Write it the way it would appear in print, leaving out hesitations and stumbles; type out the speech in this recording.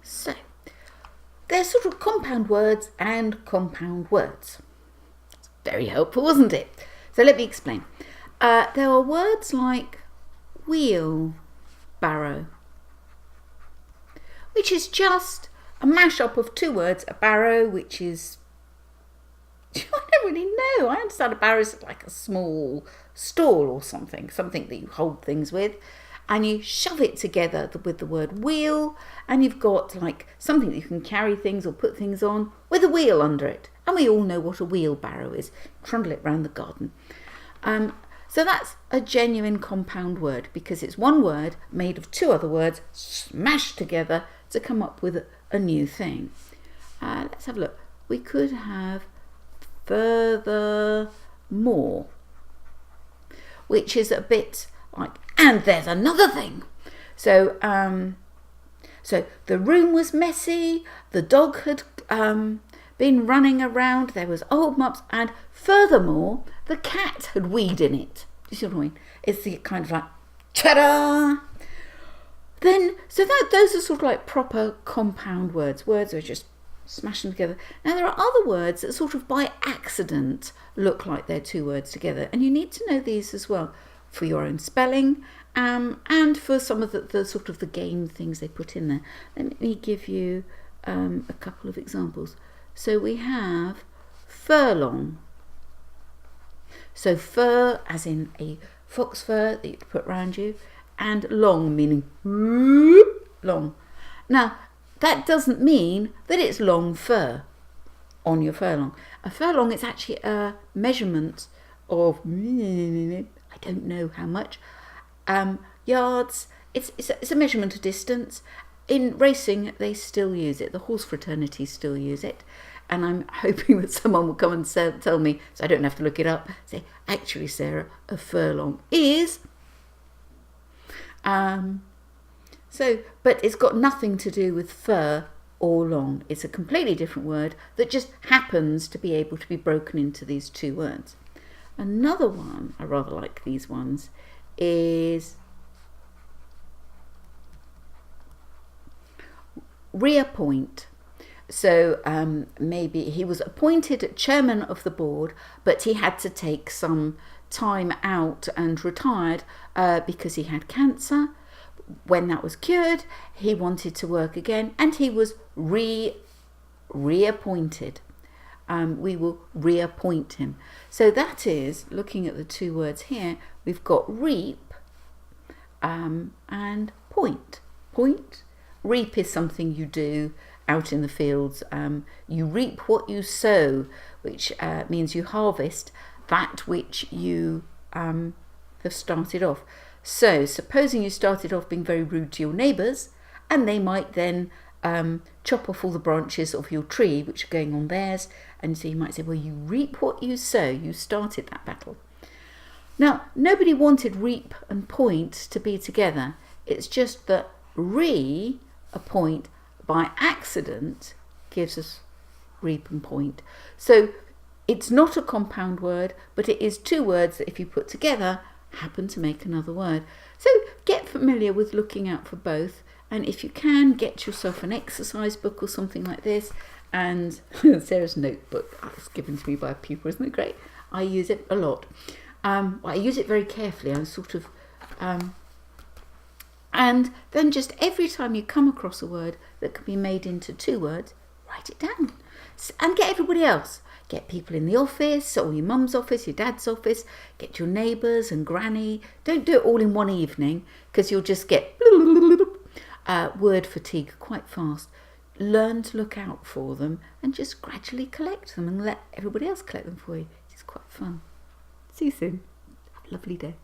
So, they're sort of compound words and compound words. It's very helpful, wasn't it? So let me explain. There are words like wheelbarrow, which is just a mash-up of two words. A barrow, which is, I don't really know. I understand a barrow is like a small stall or something that you hold things with, and you shove it together with the word wheel, and you've got like something that you can carry things or put things on with a wheel under it. And we all know what a wheelbarrow is. Trundle it round the garden. So that's a genuine compound word because it's one word made of two other words smashed together to come up with a new thing. Let's have a look. We could have furthermore, which is a bit like, and there's another thing. So the room was messy, the dog had been running around, there was old mops, and furthermore, the cat had weed in it. Do you see what I mean? It's the kind of like, ta-da! Then, those are sort of like proper compound words. Words are just smashed them together. Now, there are other words that sort of by accident look like they're two words together. And you need to know these as well for your own spelling and for some of the sort of the game things they put in there. Let me give you a couple of examples. So we have furlong. So fur, as in a fox fur that you put around you, and long, meaning long. Now, that doesn't mean that it's long fur on your furlong. A furlong is actually a measurement of, I don't know how much, yards. It's a measurement of distance. In racing, they still use it. The horse fraternities still use it. And I'm hoping that someone will come and tell me, so I don't have to look it up, say, actually, Sarah, a furlong is... but it's got nothing to do with fur or long. It's a completely different word that just happens to be able to be broken into these two words. Another one, I rather like these ones, is reappoint. So maybe he was appointed chairman of the board, but he had to take some time out and retired because he had cancer. When that was cured, he wanted to work again, and he was reappointed. We will reappoint him. So that is, looking at the two words here, we've got reap and point. Point. Reap is something you do out in the fields. You reap what you sow, which means you harvest that which you have started off. So supposing you started off being very rude to your neighbours, and they might then chop off all the branches of your tree which are going on theirs, and so you might say, well, you reap what you sow. You started that battle. Now, nobody wanted reap and point to be together. It's just that reappoint by accident gives us reap and point. So it's not a compound word, but it is two words that if you put together happen to make another word. So get familiar with looking out for both, and if you can, get yourself an exercise book or something like this. And Sarah's notebook was given to me by a pupil, isn't it great? I use it a lot. I use it very carefully. I'm sort of and then just every time you come across a word that can be made into two words, write it down and get everybody else. Get people in the office, or your mum's office, your dad's office. Get your neighbours and granny. Don't do it all in one evening, because you'll just get word fatigue quite fast. Learn to look out for them and just gradually collect them and let everybody else collect them for you. It's quite fun. See you soon. Have a lovely day.